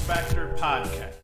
LaxFactor podcast.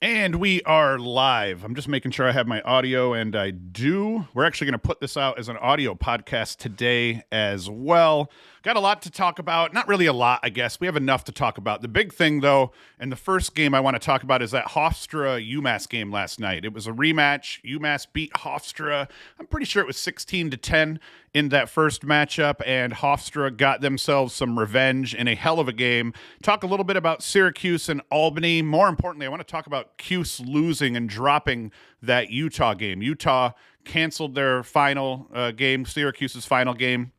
And we are live. I'm just making sure I have my audio, and I do. We're actually going to put this out as an audio podcast today as well. Got a lot to talk about. Not really a lot, I guess. We have enough to talk about. The big thing, though, and the first game I want to talk about is that Hofstra UMass game last night. It was a rematch. UMass beat Hofstra. I'm pretty sure it was 16-10 in that first matchup, and Hofstra got themselves some revenge in a hell of a game. Talk a little bit about Syracuse and Albany. More importantly, I want to talk about Cuse losing and dropping that Utah game. Utah canceled their final game, Syracuse's final game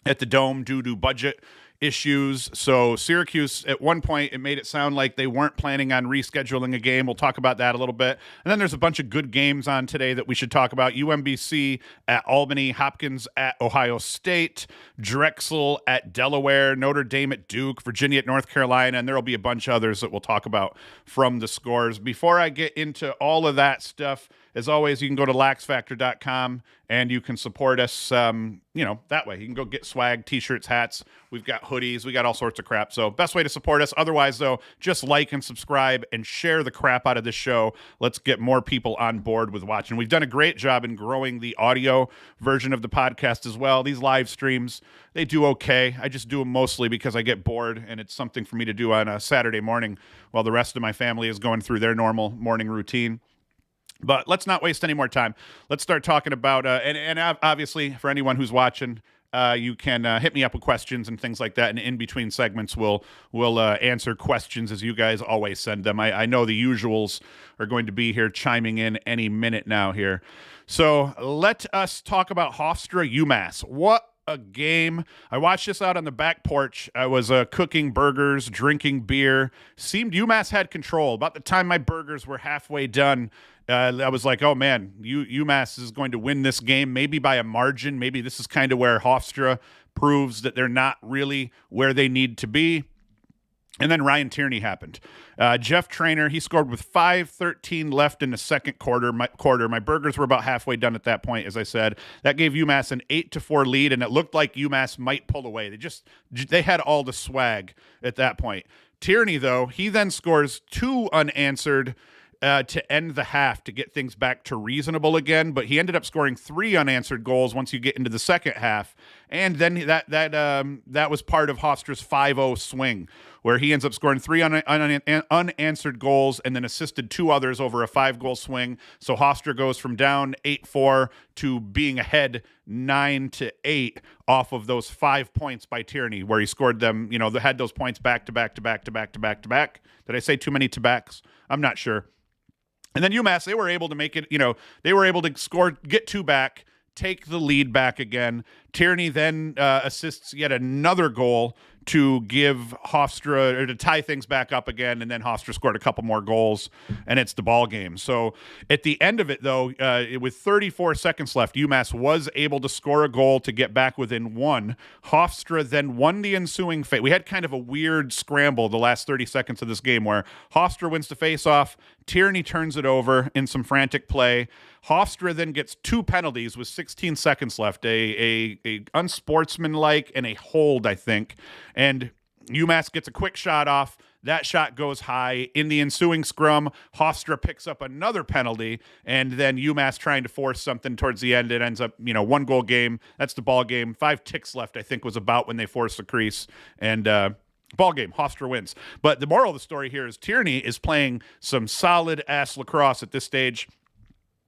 at the Dome due to budget issues. So Syracuse, at one point, it made it sound like they weren't planning on rescheduling a game. We'll talk about that a little bit. And then there's a bunch of good games on today that we should talk about. UMBC at Albany, Hopkins at Ohio State, Drexel at Delaware, Notre Dame at Duke, Virginia at North Carolina, and there will be a bunch of others that we'll talk about from the scores. Before I get into all of that stuff, as always, you can go to LaxFactor.com and you can support us, that way. You can go get swag, t-shirts, hats. We've got hoodies. We got all sorts of crap. So best way to support us. Otherwise, though, just like and subscribe and share the crap out of this show. Let's get more people on board with watching. We've done a great job in growing the audio version of the podcast as well. These live streams, they do okay. I just do them mostly because I get bored, and it's something for me to do on a Saturday morning while the rest of my family is going through their normal morning routine. But let's not waste any more time. Let's start talking about, and obviously for anyone who's watching, you can hit me up with questions and things like that. And in between segments, we'll answer questions as you guys always send them. I know the usuals are going to be here chiming in any minute now here. So let us talk about Hofstra UMass. What a game. I watched this out on the back porch. I was cooking burgers, drinking beer. Seemed UMass had control. About the time my burgers were halfway done, I was like, oh man, UMass is going to win this game, maybe by a margin. Maybe this is kind of where Hofstra proves that they're not really where they need to be. And then Ryan Tierney happened. Jeff Trainer, he scored with 5:13 left in the second quarter. My burgers were about halfway done at that point, as I said. That gave UMass an 8-4 lead, and it looked like UMass might pull away. They had all the swag at that point. Tierney, though, he then scores two unanswered to end the half to get things back to reasonable again, but he ended up scoring three unanswered goals once you get into the second half, and then that was part of Hofstra's 5-0 swing, where he ends up scoring three unanswered goals and then assisted two others over a 5-goal swing. So Hofstra goes from down 8-4 to being ahead 9-8 off of those 5 points by Tierney, where he scored them. They had those points back to back to back to back to back to back. Did I say too many to-backs? I'm not sure. And then UMass, they were able to make it, they were able to score, get two back, take the lead back again. Tierney then assists yet another goal to give Hofstra, or to tie things back up again, and then Hofstra scored a couple more goals, and it's the ball game. So at the end of it, though, with 34 seconds left, UMass was able to score a goal to get back within one. Hofstra then won the ensuing face. We had kind of a weird scramble the last 30 seconds of this game where Hofstra wins the face-off, Tierney turns it over in some frantic play. Hofstra then gets two penalties with 16 seconds left, a unsportsmanlike and a hold, I think. And UMass gets a quick shot off. That shot goes high. In the ensuing scrum, Hofstra picks up another penalty, and then UMass trying to force something towards the end. It ends up, 1-goal game. That's the ball game. 5 ticks left, I think, was about when they forced the crease. And ball game, Hofstra wins. But the moral of the story here is Tierney is playing some solid-ass lacrosse at this stage.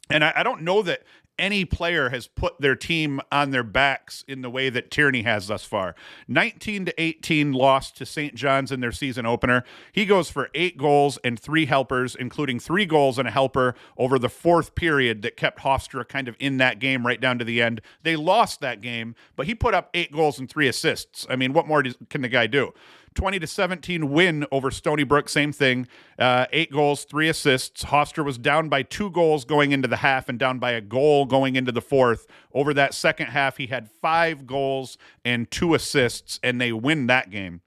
And I don't know that any player has put their team on their backs in the way that Tierney has thus far. 19-18 loss to St. John's in their season opener. He goes for 8 goals and 3 helpers, including 3 goals and a helper over the fourth period that kept Hofstra kind of in that game right down to the end. They lost that game, but he put up 8 goals and 3 assists. I mean, what more can the guy do? 20-17 win over Stony Brook, same thing. 8 goals, 3 assists. Hofstra was down by 2 goals going into the half and down by a goal going into the fourth. Over that second half, he had 5 goals and 2 assists, and they win that game.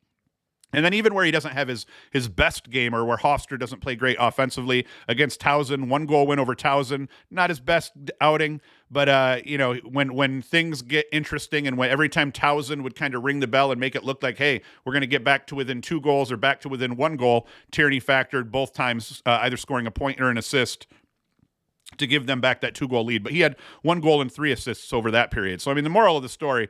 And then even where he doesn't have his best game, or where Hofstra doesn't play great offensively, against Towson, 1-goal win over Towson, not his best outing. But when things get interesting, and when every time Towson would kind of ring the bell and make it look like, hey, we're going to get back to within 2 goals or back to within 1 goal, Tierney factored both times, either scoring a point or an assist to give them back that 2-goal lead. But he had 1 goal and 3 assists over that period. So I mean, the moral of the story,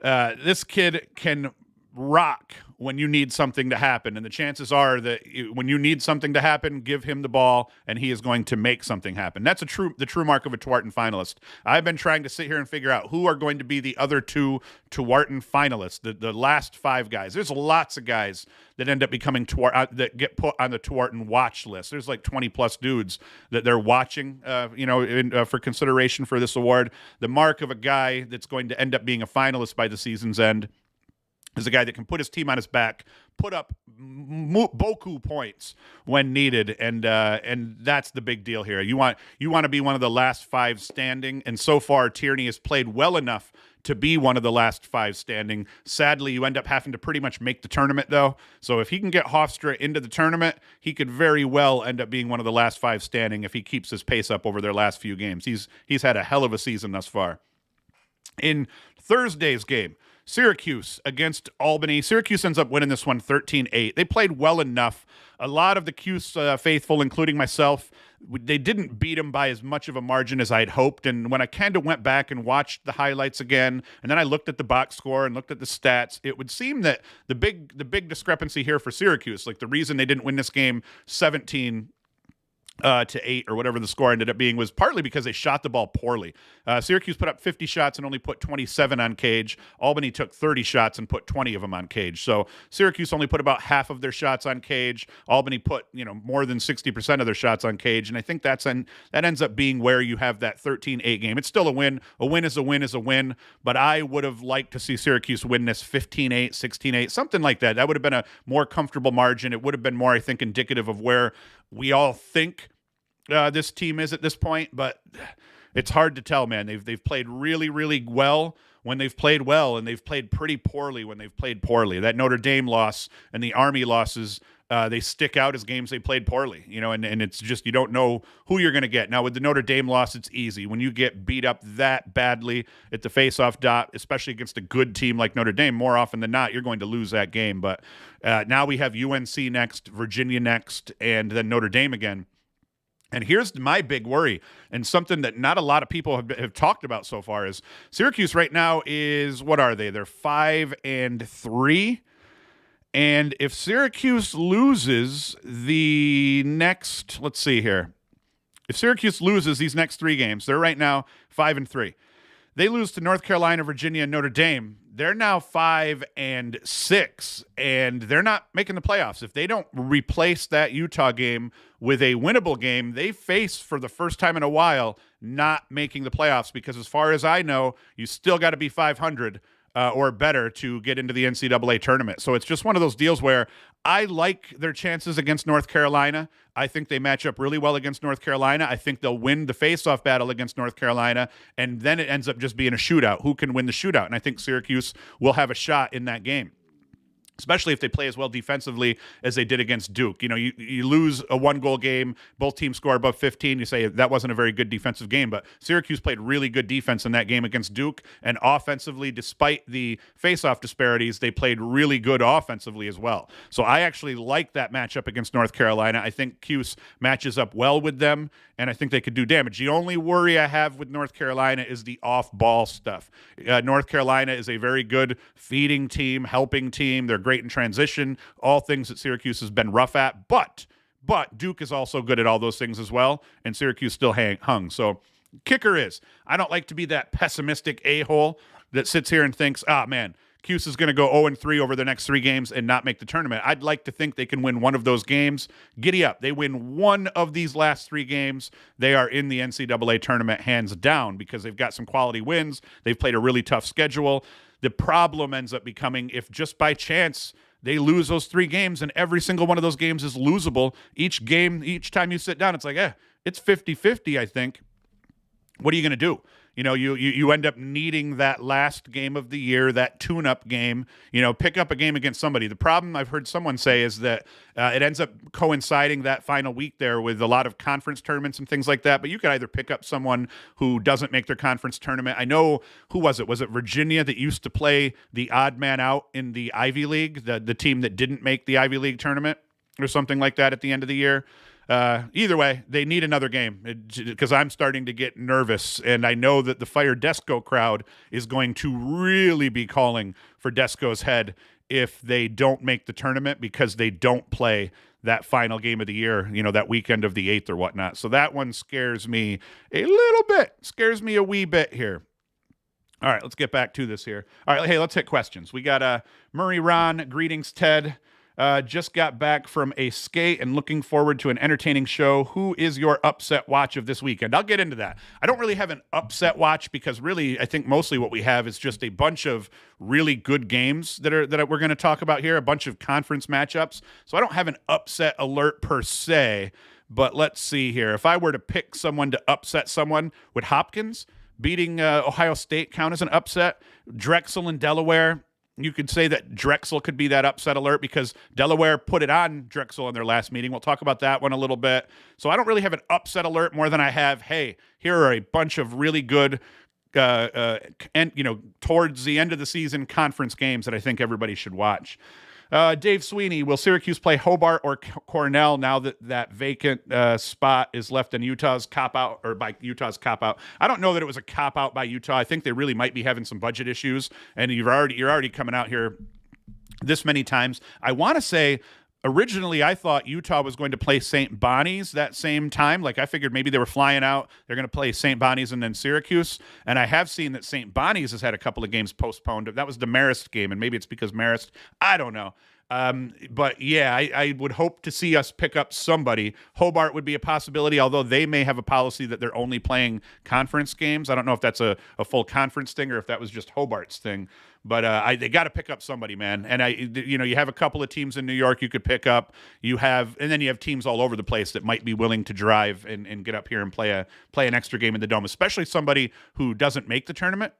this kid can rock when you need something to happen, and the chances are that when you need something to happen, give him the ball and he is going to make something happen. That's the true mark of a Tewaaraton finalist. I've been trying to sit here and figure out who are going to be the other 2 Tewaaraton finalists, the last 5 guys. There's lots of guys that end up becoming that get put on the Tewaaraton watch list. There's like 20 plus dudes that they're watching for consideration for this award. The mark of a guy that's going to end up being a finalist by the season's end is a guy that can put his team on his back, put up boku points when needed, and that's the big deal here. You want to be one of the last 5 standing, and so far Tierney has played well enough to be one of the last 5 standing. Sadly, you end up having to pretty much make the tournament, though. So if he can get Hofstra into the tournament, he could very well end up being one of the last 5 standing if he keeps his pace up over their last few games. He's had a hell of a season thus far. In Thursday's game, Syracuse against Albany. Syracuse ends up winning this one 13-8. They played well enough. A lot of the Cuse faithful, including myself, they didn't beat them by as much of a margin as I'd hoped. And when I kind of went back and watched the highlights again, and then I looked at the box score and looked at the stats, it would seem that the big discrepancy here for Syracuse, like the reason they didn't win this game 17 to 8 or whatever the score ended up being, was partly because they shot the ball poorly. Syracuse put up 50 shots and only put 27 on cage. Albany took 30 shots and put 20 of them on cage. So Syracuse only put about half of their shots on cage. Albany put more than 60% of their shots on cage, and I think that ends up being where you have that 13-8 game. It's still a win. A win is a win is a win, but I would have liked to see Syracuse win this 15-8, 16-8, something like that. That would have been a more comfortable margin. It would have been more, I think, indicative of where we all think this team is at this point, but it's hard to tell, man. They've played really, really well when they've played well, and they've played pretty poorly when they've played poorly. That Notre Dame loss and the Army losses, they stick out as games they played poorly, and it's just, you don't know who you're going to get. Now with the Notre Dame loss, it's easy. When you get beat up that badly at the face-off dot, especially against a good team like Notre Dame, more often than not, you're going to lose that game. But now we have UNC next, Virginia next, and then Notre Dame again. And here's my big worry, and something that not a lot of people have talked about so far, is Syracuse right now is, what are they? They're 5-3. And if Syracuse loses the next, let's see here. If Syracuse loses these next 3 games, they're right now 5-3. They lose to North Carolina, Virginia, and Notre Dame. They're now 5-6, and they're not making the playoffs. If they don't replace that Utah game with a winnable game, they face, for the first time in a while, not making the playoffs, because as far as I know, you still got to be 500 or better to get into the NCAA tournament. So it's just one of those deals where I like their chances against North Carolina. I think they match up really well against North Carolina. I think they'll win the face-off battle against North Carolina, and then it ends up just being a shootout. Who can win the shootout? And I think Syracuse will have a shot in that game, especially if they play as well defensively as they did against Duke. You lose a 1-goal game, both teams score above 15, you say that wasn't a very good defensive game, but Syracuse played really good defense in that game against Duke, and offensively, despite the face-off disparities, they played really good offensively as well. So I actually like that matchup against North Carolina. I think Cuse matches up well with them, and I think they could do damage. The only worry I have with North Carolina is the off-ball stuff. North Carolina is a very good feeding team, helping team. They're great in transition, all things that Syracuse has been rough at. But Duke is also good at all those things as well, and Syracuse still hung. So kicker is, I don't like to be that pessimistic a-hole that sits here and thinks, man, Cuse is going to go 0-3 over the next 3 games and not make the tournament. I'd like to think they can win one of those games. Giddy up. They win one of these last 3 games, they are in the NCAA tournament hands down, because they've got some quality wins. They've played a really tough schedule. The problem ends up becoming, if just by chance they lose those 3 games, and every single one of those games is losable, each game, each time you sit down, it's like, it's 50-50, I think. What are you going to do? You end up needing that last game of the year, that tune-up game. Pick up a game against somebody. The problem I've heard someone say is that it ends up coinciding that final week there with a lot of conference tournaments and things like that. But you could either pick up someone who doesn't make their conference tournament. I know, who was it? Was it Virginia that used to play the odd man out in the Ivy League, the team that didn't make the Ivy League tournament or something like that at the end of the year? Either way, they need another game because I'm starting to get nervous, and I know that the Fire Desco crowd is going to really be calling for Desco's head if they don't make the tournament because they don't play that final game of the year, that weekend of the 8th or whatnot. So that one scares me a little bit, scares me a wee bit here. All right, let's get back to this here. All right, hey, let's hit questions. We got Murray Ron, greetings, Ted. Just got back from a skate and looking forward to an entertaining show. Who is your upset watch of this weekend? I'll get into that. I don't really have an upset watch because really I think mostly what we have is just a bunch of really good games that we're going to talk about here, a bunch of conference matchups. So I don't have an upset alert per se, but let's see here. If I were to pick someone to upset someone, would Hopkins beating Ohio State count as an upset? Drexel and Delaware, you could say that Drexel could be that upset alert because Delaware put it on Drexel in their last meeting. We'll talk about that one a little bit. So I don't really have an upset alert more than I have, hey, here are a bunch of really good, towards the end of the season conference games that I think everybody should watch. Dave Sweeney, will Syracuse play Hobart or Cornell now that vacant spot is left in Utah's cop-out, or by Utah's cop-out? I don't know that it was a cop-out by Utah. I think they really might be having some budget issues, and you're already coming out here this many times. I want to say originally I thought Utah was going to play St. Bonnie's that same time. Like I figured maybe they were flying out. They're going to play St. Bonnie's and then Syracuse. And I have seen that St. Bonnie's has had a couple of games postponed. That was the Marist game, and maybe it's because Marist. I don't know. But yeah, I would hope to see us pick up somebody. Hobart would be a possibility, although they may have a policy that they're only playing conference games. I don't know if that's a full conference thing or if that was just Hobart's thing. But they got to pick up somebody, man. And you have a couple of teams in New York you could pick up. And then you have teams all over the place that might be willing to drive and get up here and play an extra game in the Dome, especially somebody who doesn't make the tournament.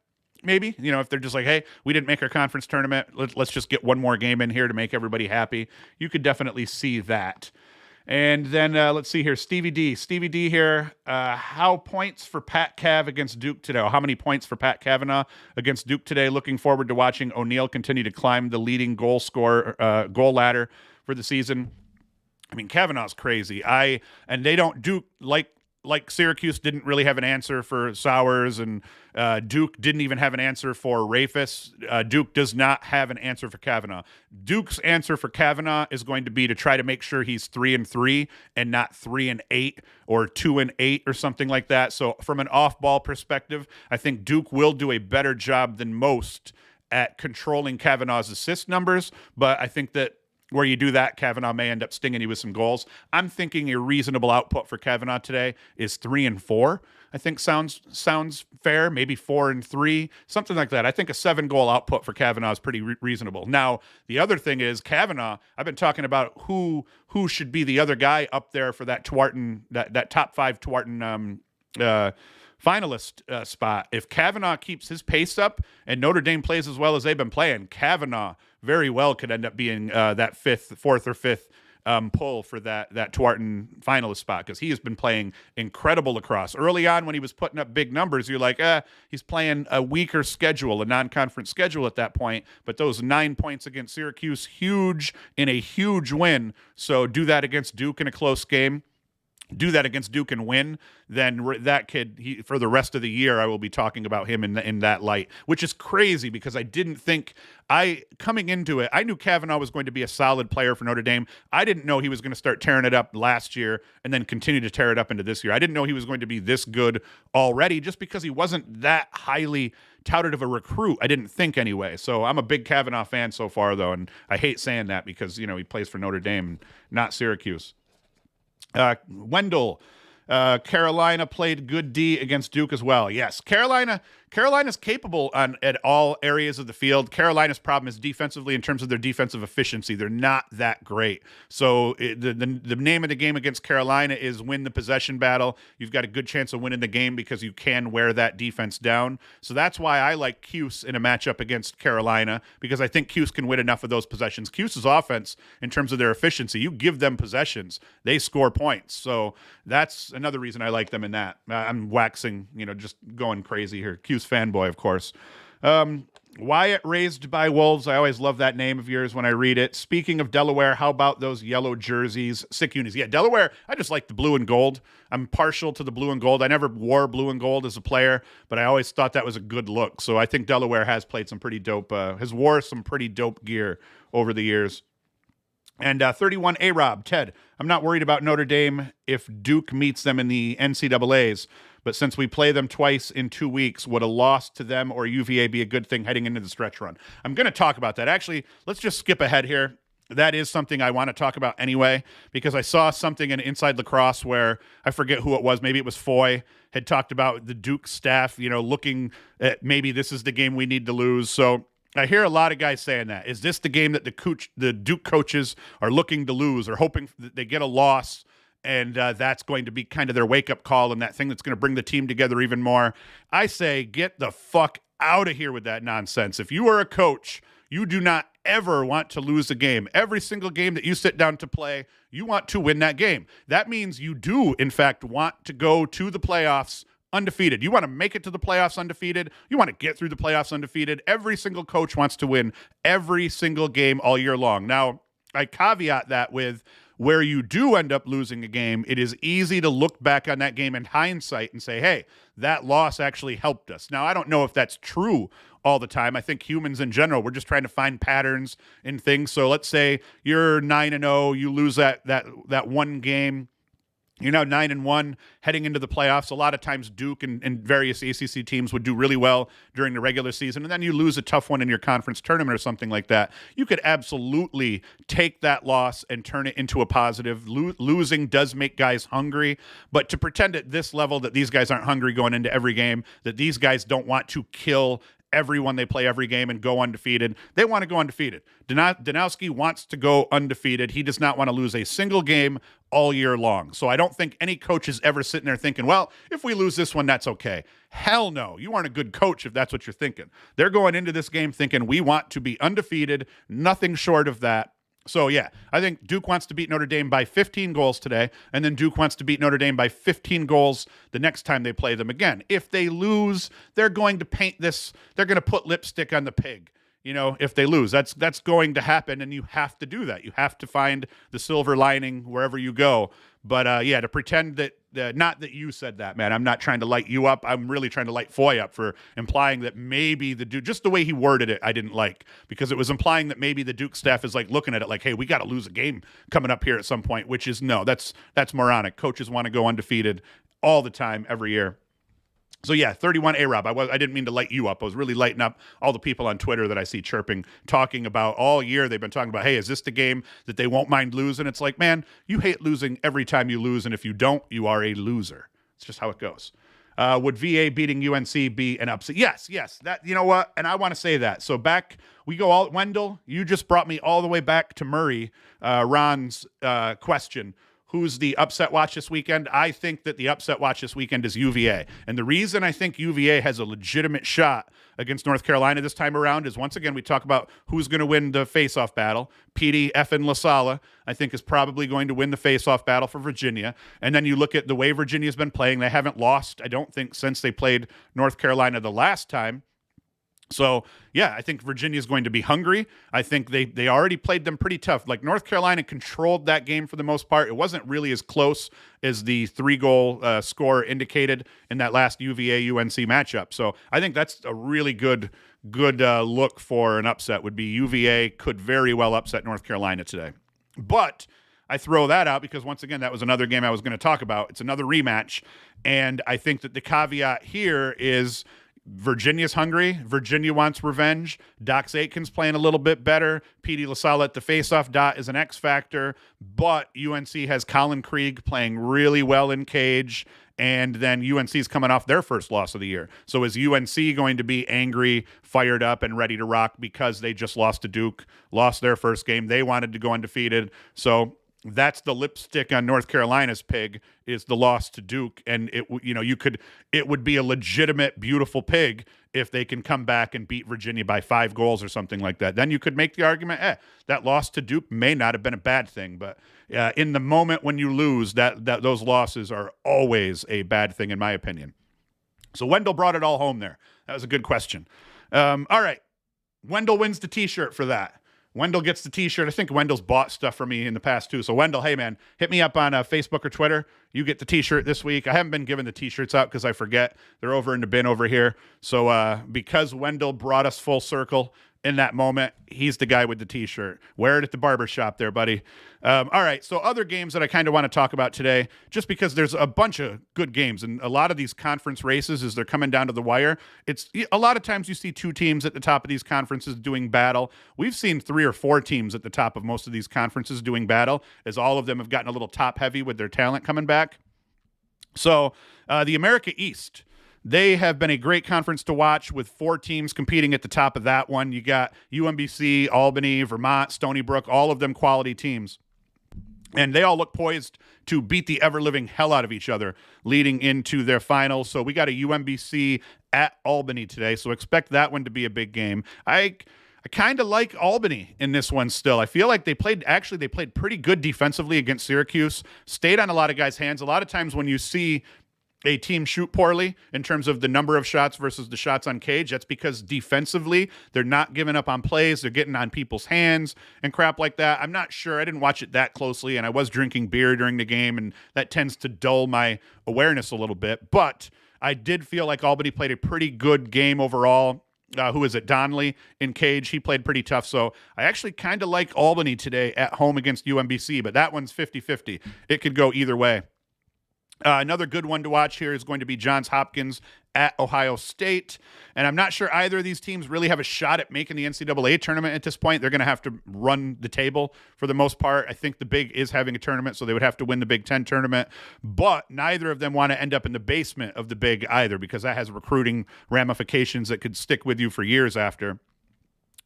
Maybe, if they're just like, hey, we didn't make our conference tournament, let's just get one more game in here to make everybody happy. You could definitely see that. And then let's see here, Stevie D here. How points for Pat Cav against Duke today? How many points for Pat Kavanaugh against Duke today? Looking forward to watching O'Neal continue to climb the leading goal ladder for the season. I mean, Kavanaugh's crazy. Duke, like Syracuse didn't really have an answer for Sowers, and Duke didn't even have an answer for Rafis. Duke does not have an answer for Kavanaugh. Duke's answer for Kavanaugh is going to be to try to make sure he's 3-3 and not 3-8 or 2-8 or something like that. So from an off-ball perspective, I think Duke will do a better job than most at controlling Kavanaugh's assist numbers, but I think that where you do that, Kavanaugh may end up stinging you with some goals. I'm thinking a reasonable output for Kavanaugh today is 3-4. I think sounds fair. Maybe 4-3, something like that. I think a 7-goal output for Kavanaugh is pretty reasonable. Now, the other thing is Kavanaugh. I've been talking about who should be the other guy up there for that Tewaaraton, that top 5 Tewaaraton finalist spot. If Kavanaugh keeps his pace up and Notre Dame plays as well as they've been playing, Kavanaugh very well could end up being that fourth or fifth pull for that Tewaaraton finalist spot, because he has been playing incredible lacrosse. Early on when he was putting up big numbers, you're like, he's playing a weaker schedule, a non-conference schedule at that point. But those 9 points against Syracuse, huge in a huge win. So do that against Duke in a close game. Do that against Duke and win, then that kid, for the rest of the year, I will be talking about him in that light, which is crazy because I didn't think coming into it, I knew Kavanaugh was going to be a solid player for Notre Dame. I didn't know he was going to start tearing it up last year and then continue to tear it up into this year. I didn't know he was going to be this good already just because he wasn't that highly touted of a recruit. I didn't think anyway. So I'm a big Kavanaugh fan so far, though, and I hate saying that because, he plays for Notre Dame, not Syracuse. Wendell, Carolina played good D against Duke as well. Yes, Carolina Carolina's capable at all areas of the field. Carolina's problem is defensively in terms of their defensive efficiency. They're not that great. So the name of the game against Carolina is win the possession battle. You've got a good chance of winning the game because you can wear that defense down. So that's why I like Cuse in a matchup against Carolina, because I think Cuse can win enough of those possessions. Cuse's offense, in terms of their efficiency, you give them possessions, they score points. So that's another reason I like them in that. I'm waxing, just going crazy here. Cuse fanboy, of course. Wyatt raised by Wolves. I always love that name of yours when I read it. Speaking of Delaware, how about those yellow jerseys? Sick unis. Yeah, Delaware, I just like the blue and gold. I'm partial to the blue and gold. I never wore blue and gold as a player, but I always thought that was a good look. So I think Delaware has played some pretty dope, has wore some pretty dope gear over the years. And 31 A-Rob, Ted, I'm not worried about Notre Dame if Duke meets them in the NCAAs, but since we play them twice in 2 weeks, would a loss to them or UVA be a good thing heading into the stretch run? I'm going to talk about that. Actually, let's just skip ahead here. That is something I want to talk about anyway, because I saw something in Inside Lacrosse where I forget who it was. Maybe it was Foy had talked about the Duke staff, looking at maybe this is the game we need to lose. So I hear a lot of guys saying that. Is this the game that the Duke coaches are looking to lose or hoping that they get a loss, and that's going to be kind of their wake-up call and that thing that's going to bring the team together even more? I say get the fuck out of here with that nonsense. If you are a coach, you do not ever want to lose a game. Every single game that you sit down to play, you want to win that game. That means you do, in fact, want to go to the playoffs undefeated. You want to make it to the playoffs undefeated. You want to get through the playoffs undefeated. Every single coach wants to win every single game all year long. Now, I caveat that with where you do end up losing a game, it is easy to look back on that game in hindsight and say, hey, that loss actually helped us. Now, I don't know if that's true all the time. I think humans in general, we're just trying to find patterns in things. So let's say you're 9-0, you lose that one game. You're now 9-1 heading into the playoffs. A lot of times Duke and various ACC teams would do really well during the regular season, and then you lose a tough one in your conference tournament or something like that. You could absolutely take that loss and turn it into a positive. Losing does make guys hungry, but to pretend at this level that these guys aren't hungry going into every game, that these guys don't want to kill everyone they play every game and go undefeated. They want to go undefeated. Danowski wants to go undefeated. He does not want to lose a single game all year long. So I don't think any coach is ever sitting there thinking, well, if we lose this one, that's okay. Hell no. You aren't a good coach if that's what you're thinking. They're going into this game thinking we want to be undefeated, nothing short of that. So, yeah, I think Duke wants to beat Notre Dame by 15 goals today, and then Duke wants to beat Notre Dame by 15 goals the next time they play them again. If they lose, they're going to paint this, they're going to put lipstick on the pig. If they lose, that's going to happen, and you have to do that. You have to find the silver lining wherever you go. But, to pretend that, not that you said that, man. I'm not trying to light you up. I'm really trying to light Foy up for implying that maybe the Duke, just the way he worded it, I didn't like, because it was implying that maybe the Duke staff is like looking at it like, hey, we got to lose a game coming up here at some point, which is no, that's moronic. Coaches want to go undefeated all the time, every year. So, yeah, 31 A-Rob. I didn't mean to light you up. I was really lighting up all the people on Twitter that I see chirping, talking about all year. They've been talking about, hey, is this the game that they won't mind losing? It's like, man, you hate losing every time you lose, and if you don't, you are a loser. It's just how it goes. Would VA beating UNC be an upset? Yes. That, you know what? And I want to say that. So Wendell, you just brought me all the way back to Murray, Ron's question. Who's the upset watch this weekend? I think that the upset watch this weekend is UVA. And the reason I think UVA has a legitimate shot against North Carolina this time around is, once again, we talk about who's going to win the face-off battle. Petey effing LaSala, I think, is probably going to win the face-off battle for Virginia. And then you look at the way Virginia's been playing. They haven't lost, I don't think, since they played North Carolina the last time. So, yeah, I think Virginia's going to be hungry. I think they already played them pretty tough. Like, North Carolina controlled that game for the most part. It wasn't really as close as the 3-goal score indicated in that last UVA-UNC matchup. So I think that's a really good look for an upset, would be UVA could very well upset North Carolina today. But I throw that out because, once again, that was another game I was going to talk about. It's another rematch. And I think that the caveat here is Virginia's hungry. Virginia wants revenge. Dox Aitken's playing a little bit better. Petey LaSalle at the faceoff dot is an X factor, but UNC has Colin Krieg playing really well in cage, and then UNC's coming off their first loss of the year. So is UNC going to be angry, fired up, and ready to rock because they just lost to Duke, lost their first game? They wanted to go undefeated. So that's the lipstick on North Carolina's pig, is the loss to Duke. And it would be a legitimate, beautiful pig if they can come back and beat Virginia by 5 goals or something like that. Then you could make the argument, that loss to Duke may not have been a bad thing. But in the moment when you lose, that those losses are always a bad thing, in my opinion. So Wendell brought it all home there. That was a good question. All right. Wendell wins the T-shirt for that. Wendell gets the T-shirt. I think Wendell's bought stuff for me in the past too. So Wendell, hey man, hit me up on Facebook or Twitter. You get the T-shirt this week. I haven't been giving the T-shirts out because I forget. They're over in the bin over here. So because Wendell brought us full circle in that moment, he's the guy with the T-shirt. Wear it at the barber shop there, buddy. All right, so other games that I kind of want to talk about today, just because there's a bunch of good games, and a lot of these conference races, as they're coming down to the wire, it's a lot of times you see 2 teams at the top of these conferences doing battle. We've seen 3 or 4 teams at the top of most of these conferences doing battle, as all of them have gotten a little top-heavy with their talent coming back. So the America East, they have been a great conference to watch with 4 teams competing at the top of that one. You got UMBC, Albany, Vermont, Stony Brook, all of them quality teams. And they all look poised to beat the ever-living hell out of each other leading into their finals. So we got a UMBC at Albany today, so expect that one to be a big game. I kind of like Albany in this one still. I feel like they played pretty good defensively against Syracuse, stayed on a lot of guys' hands. A lot of times when you see a team shoot poorly in terms of the number of shots versus the shots on cage, that's because defensively they're not giving up on plays. They're getting on people's hands and crap like that. I'm not sure. I didn't watch it that closely, and I was drinking beer during the game, and that tends to dull my awareness a little bit. But I did feel like Albany played a pretty good game overall. Who is it? Donnelly in cage. He played pretty tough. So I actually kind of like Albany today at home against UMBC, but that one's 50-50. It could go either way. Another good one to watch here is going to be Johns Hopkins at Ohio State. And I'm not sure either of these teams really have a shot at making the NCAA tournament at this point. They're going to have to run the table for the most part. I think the Big is having a tournament, so they would have to win the Big Ten tournament. But neither of them want to end up in the basement of the Big either, because that has recruiting ramifications that could stick with you for years after.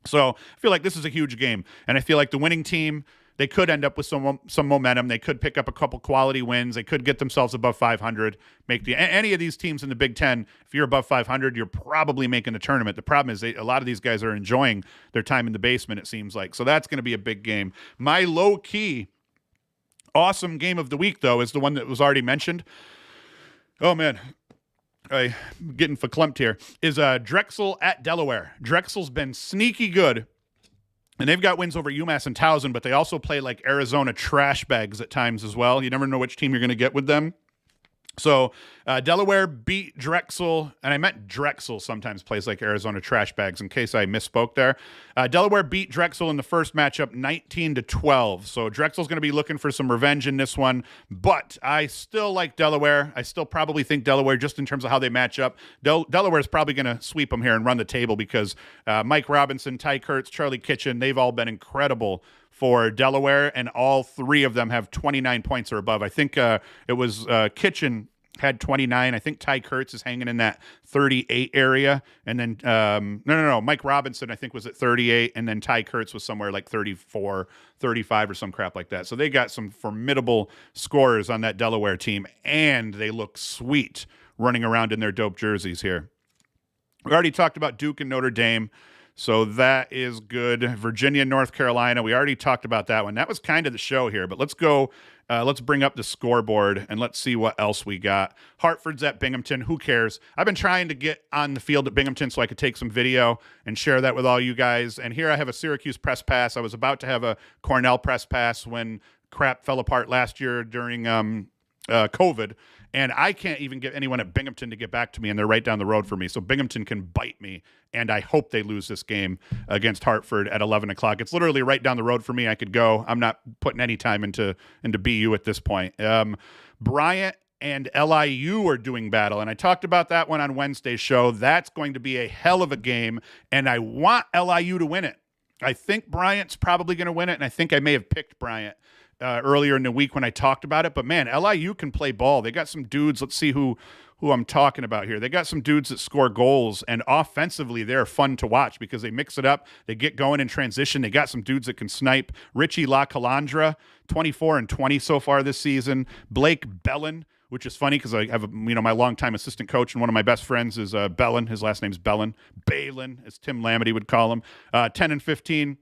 So I feel like this is a huge game. And I feel like the winning team, they could end up with some momentum. They could pick up a couple quality wins. They could get themselves above 500. Any of these teams in the Big Ten, if you're above 500, you're probably making the tournament. The problem is a lot of these guys are enjoying their time in the basement, it seems like. So that's going to be a big game. My low-key awesome game of the week, though, is the one that was already mentioned. Oh, man. I'm getting verklempt here. Is Drexel at Delaware. Drexel's been sneaky good. And they've got wins over UMass and Towson, but they also play like Arizona trash bags at times as well. You never know which team you're going to get with them. So Delaware beat Drexel, and I meant Drexel sometimes plays like Arizona trash bags in case I misspoke there. Delaware beat Drexel in the first matchup 19-12. So Drexel's going to be looking for some revenge in this one, but I still like Delaware. I still probably think Delaware, just in terms of how they match up, Delaware is probably going to sweep them here and run the table because Mike Robinson, Ty Kurtz, Charlie Kitchen, they've all been incredible for Delaware, and all 3 of them have 29 points or above. I think it was Kitchen had 29. I think Ty Kurtz is hanging in that 38 area. And then, no. Mike Robinson, I think, was at 38. And then Ty Kurtz was somewhere like 34, 35 or some crap like that. So they got some formidable scorers on that Delaware team, and they look sweet running around in their dope jerseys here. We already talked about Duke and Notre Dame. So that is good. Virginia, North Carolina. We already talked about that one. That was kind of the show here, but let's go. Let's bring up the scoreboard and let's see what else we got. Hartford's at Binghamton. Who cares? I've been trying to get on the field at Binghamton so I could take some video and share that with all you guys. And here I have a Syracuse press pass. I was about to have a Cornell press pass when crap fell apart last year during COVID. And I can't even get anyone at Binghamton to get back to me, and they're right down the road for me. So Binghamton can bite me, and I hope they lose this game against Hartford at 11 o'clock. It's literally right down the road for me. I could go. I'm not putting any time into BU at this point. Bryant and LIU are doing battle. And I talked about that one on Wednesday's show. That's going to be a hell of a game, and I want LIU to win it. I think Bryant's probably going to win it, and I think I may have picked Bryant earlier in the week when I talked about it. But, man, LIU can play ball. They got some dudes. Let's see who I'm talking about here. They got some dudes that score goals, and offensively they're fun to watch because they mix it up. They get going in transition. They got some dudes that can snipe. Richie LaCalandra, 24 and 20 so far this season. Blake Bellin, which is funny because I have my longtime assistant coach, and one of my best friends is Bellin. His last name's Bellin. Balin, as Tim Lamety would call him. 10 and 15.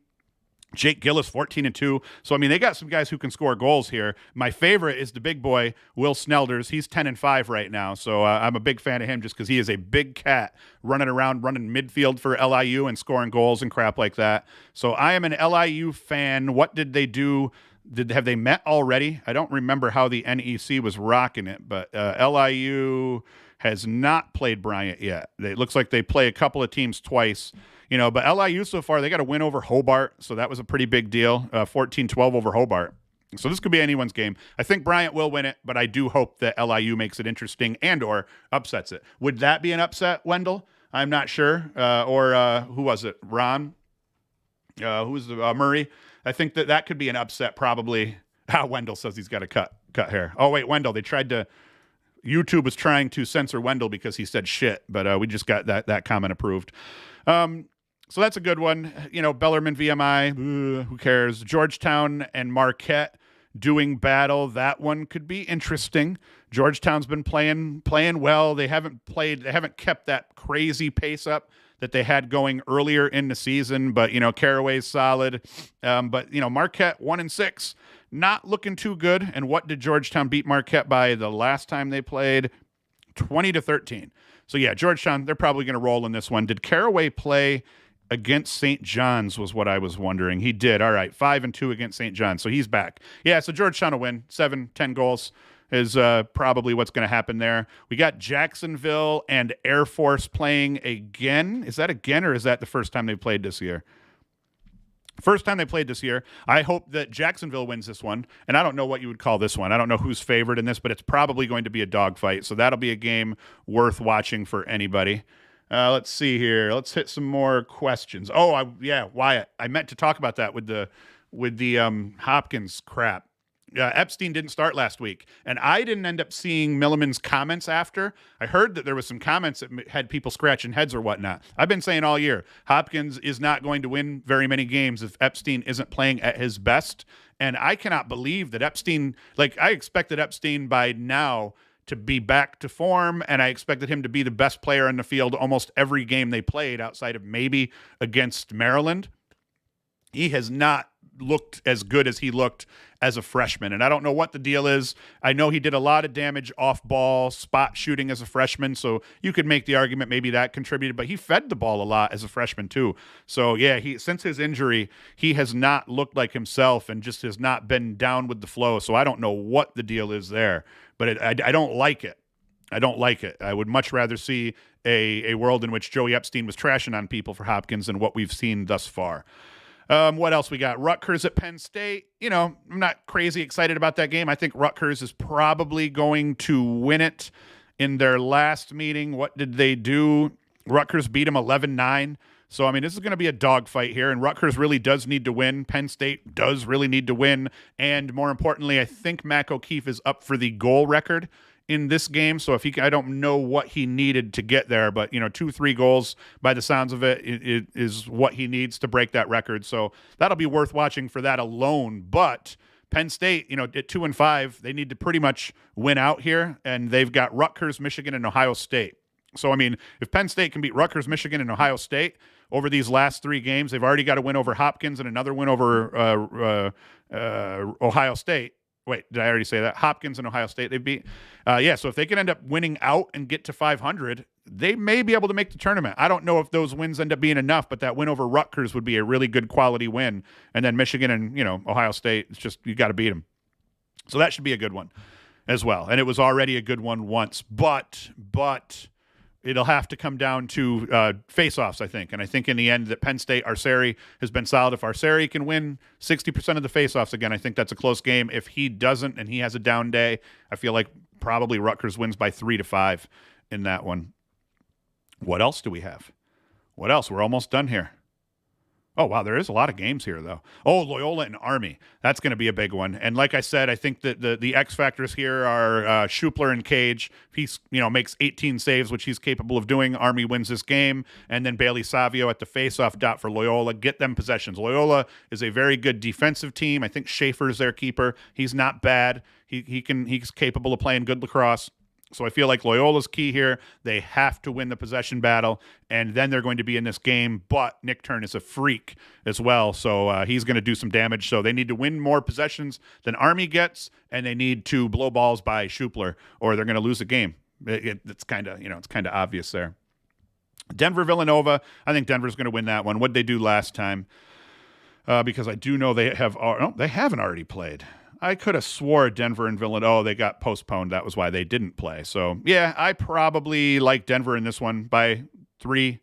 Jake Gillis, 14 and 2. So, I mean, they got some guys who can score goals here. My favorite is the big boy, Will Snelders. He's 10 and 5 right now. So I'm a big fan of him just because he is a big cat running midfield for LIU and scoring goals and crap like that. So I am an LIU fan. What did they do? Have they met already? I don't remember how the NEC was rocking it, but LIU has not played Bryant yet. It looks like they play a couple of teams twice. But LIU so far, they got a win over Hobart, so that was a pretty big deal, 14-12 over Hobart. So this could be anyone's game. I think Bryant will win it, but I do hope that LIU makes it interesting and or upsets it. Would that be an upset, Wendell? I'm not sure. Or who was it? Ron? Who was the Murray? I think that could be an upset probably. Wendell says he's got to cut hair. Oh, wait, Wendell, YouTube was trying to censor Wendell because he said shit, but we just got that comment approved. So that's a good one. Bellarmine VMI, who cares? Georgetown and Marquette doing battle. That one could be interesting. Georgetown's been playing well. They haven't kept that crazy pace up that they had going earlier in the season, but Caraway's solid. But Marquette 1-6, not looking too good. And what did Georgetown beat Marquette by the last time they played? 20-13. So yeah, Georgetown, they're probably going to roll in this one. Did Caraway play against St. John's was what I was wondering. He did. All right, 5-2 against St. John's, so he's back. Yeah, so Georgetown will win. 7-10 goals is probably what's going to happen there. We got Jacksonville and Air Force playing again. Is that again, or is that the first time they played this year? First time they played this year. I hope that Jacksonville wins this one, and I don't know what you would call this one. I don't know who's favored in this, but it's probably going to be a dogfight, so that'll be a game worth watching for anybody. Let's see here. Let's hit some more questions. Oh, Wyatt. I meant to talk about that with the Hopkins crap. Epstein didn't start last week, and I didn't end up seeing Milliman's comments after. I heard that there was some comments that had people scratching heads or whatnot. I've been saying all year, Hopkins is not going to win very many games if Epstein isn't playing at his best, and I cannot believe that Epstein, I expected Epstein by now to be back to form, and I expected him to be the best player in the field almost every game they played outside of maybe against Maryland. He has not looked as good as he looked as a freshman, and I don't know what the deal is. I know he did a lot of damage off ball, spot shooting as a freshman, so you could make the argument maybe that contributed, but he fed the ball a lot as a freshman too. So yeah, since his injury, he has not looked like himself and just has not been down with the flow, so I don't know what the deal is there, but I don't like it. I don't like it. I would much rather see a world in which Joey Epstein was trashing on people for Hopkins than what we've seen thus far. What else we got? Rutgers at Penn State. I'm not crazy excited about that game. I think Rutgers is probably going to win it in their last meeting. What did they do? Rutgers beat them 11-9. So, I mean, this is going to be a dogfight here, and Rutgers really does need to win. Penn State does really need to win. And more importantly, I think Mac O'Keefe is up for the goal record in this game. So I don't know what he needed to get there, but 2-3 goals by the sounds of it is what he needs to break that record. So that'll be worth watching for that alone. But Penn State, at 2-5, they need to pretty much win out here, and they've got Rutgers, Michigan, and Ohio State. So, I mean, if Penn State can beat Rutgers, Michigan, and Ohio State over these last 3 games, they've already got a win over Hopkins and another win over Ohio State. Wait, did I already say that? Hopkins and Ohio State they beat. So if they can end up winning out and get to 500, they may be able to make the tournament. I don't know if those wins end up being enough, but that win over Rutgers would be a really good quality win. And then Michigan and, Ohio State, it's just you got to beat them. So that should be a good one as well. And it was already a good one once, but it'll have to come down to face-offs, I think. And I think in the end that Penn State, Arceri has been solid. If Arceri can win 60% of the face-offs again, I think that's a close game. If he doesn't and he has a down day, I feel like probably Rutgers wins by 3-5 in that one. What else do we have? What else? We're almost done here. Oh, wow, there is a lot of games here, though. Oh, Loyola and Army. That's going to be a big one. And like I said, I think that the X factors here are Schupler and Cage. If he makes 18 saves, which he's capable of doing, Army wins this game. And then Bailey Savio at the faceoff dot for Loyola. Get them possessions. Loyola is a very good defensive team. I think Schaefer's their keeper. He's not bad. He's capable of playing good lacrosse. So I feel like Loyola's key here. They have to win the possession battle, and then they're going to be in this game. But Nick Turn is a freak as well, so he's going to do some damage. So they need to win more possessions than Army gets, and they need to blow balls by Schupler, or they're going to lose the game. It's kind of obvious there. Denver Villanova. I think Denver's going to win that one. What'd they do last time? Because I do know they haven't already played. I could have swore Denver and Villanova, they got postponed. That was why they didn't play. So, yeah, I probably like Denver in this one by 3-5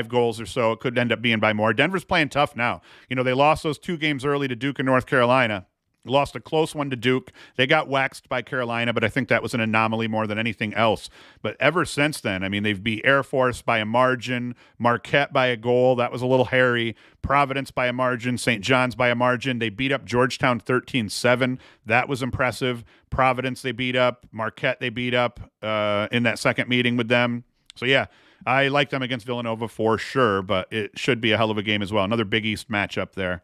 goals or so. It could end up being by more. Denver's playing tough now. They lost those 2 games early to Duke and North Carolina. Lost a close one to Duke. They got waxed by Carolina, but I think that was an anomaly more than anything else. But ever since then, they've beat Air Force by a margin, Marquette by a goal. That was a little hairy. Providence by a margin, St. John's by a margin. They beat up Georgetown 13-7. That was impressive. Providence they beat up. Marquette they beat up in that second meeting with them. So, yeah, I like them against Villanova for sure, but it should be a hell of a game as well. Another Big East matchup there.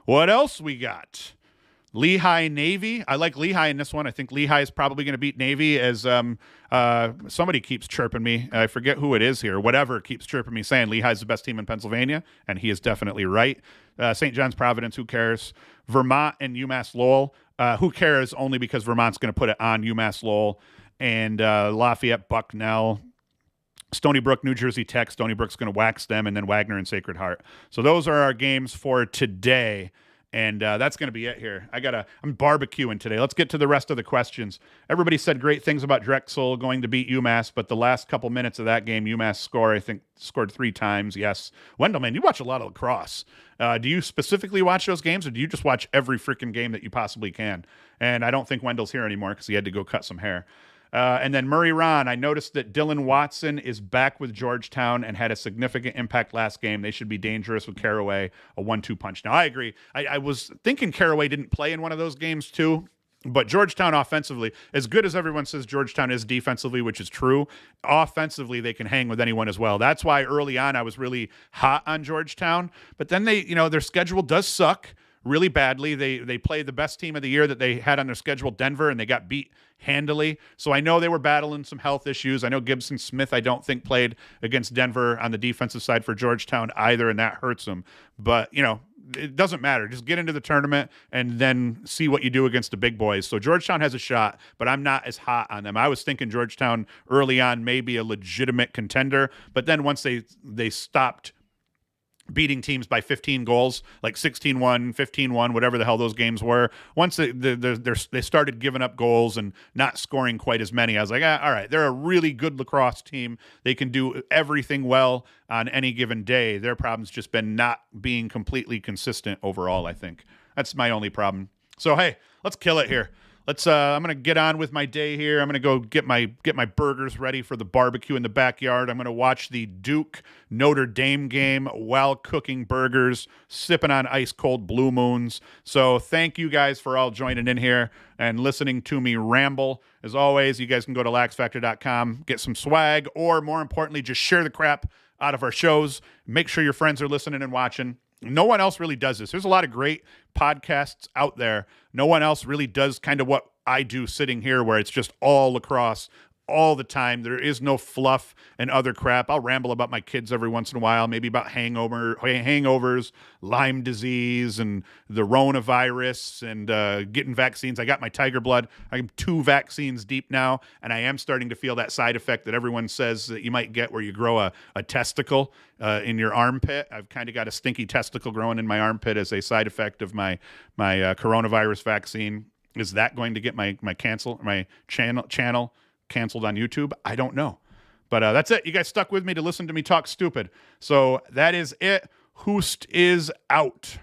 What else we got? Lehigh Navy. I like Lehigh in this one. I think Lehigh is probably going to beat Navy as somebody keeps chirping me. I forget who it is here. Whatever keeps chirping me saying Lehigh's the best team in Pennsylvania, and he is definitely right. St. John's Providence, who cares? Vermont and UMass Lowell. Who cares? Only because Vermont's going to put it on UMass Lowell. And Lafayette Bucknell. Stony Brook, New Jersey Tech. Stony Brook's going to wax them, and then Wagner and Sacred Heart. So those are our games for today. And that's going to be it here. I'm barbecuing today. Let's get to the rest of the questions. Everybody said great things about Drexel going to beat UMass, but the last couple minutes of that game, UMass scored 3 times. Yes. Wendell, man, you watch a lot of lacrosse. Do you specifically watch those games, or do you just watch every freaking game that you possibly can? And I don't think Wendell's here anymore because he had to go cut some hair. And then Murray Ron, I noticed that Dylan Watson is back with Georgetown and had a significant impact last game. They should be dangerous with Caraway, a 1-2 punch. Now, I agree. I was thinking Caraway didn't play in one of those games too, but Georgetown offensively, as good as everyone says Georgetown is defensively, which is true, offensively they can hang with anyone as well. That's why early on I was really hot on Georgetown, but then their schedule does suck really badly. They played the best team of the year that they had on their schedule, Denver, and they got beat handily. So I know they were battling some health issues. I know Gibson Smith, I don't think, played against Denver on the defensive side for Georgetown either, and that hurts them. But, it doesn't matter. Just get into the tournament and then see what you do against the big boys. So Georgetown has a shot, but I'm not as hot on them. I was thinking Georgetown early on may be a legitimate contender, but then once they stopped beating teams by 15 goals, like 16-1, 15-1, whatever the hell those games were. Once they started giving up goals and not scoring quite as many, I was like, all right, they're a really good lacrosse team. They can do everything well on any given day. Their problem's just been not being completely consistent overall, I think. That's my only problem. So, hey, let's kill it here. I'm going to get on with my day here. I'm going to go get my burgers ready for the barbecue in the backyard. I'm going to watch the Duke Notre Dame game while cooking burgers, sipping on ice cold Blue Moons. So thank you guys for all joining in here and listening to me ramble. As always, you guys can go to LaxFactor.com, get some swag, or more importantly, just share the crap out of our shows. Make sure your friends are listening and watching. No one else really does this. There's a lot of great podcasts out there. No one else really does kind of what I do sitting here, where it's just all lacrosse all the time. There is no fluff and other crap. I'll ramble about my kids every once in a while, maybe about hangovers, Lyme disease, and the Ronavirus, and getting vaccines. I got my Tiger Blood. I'm 2 vaccines deep now, and I am starting to feel that side effect that everyone says that you might get where you grow a testicle in your armpit. I've kind of got a stinky testicle growing in my armpit as a side effect of my coronavirus vaccine. Is that going to get my channel canceled on YouTube? I don't know. But that's it. You guys stuck with me to listen to me talk stupid. So that is it. Hoost is out.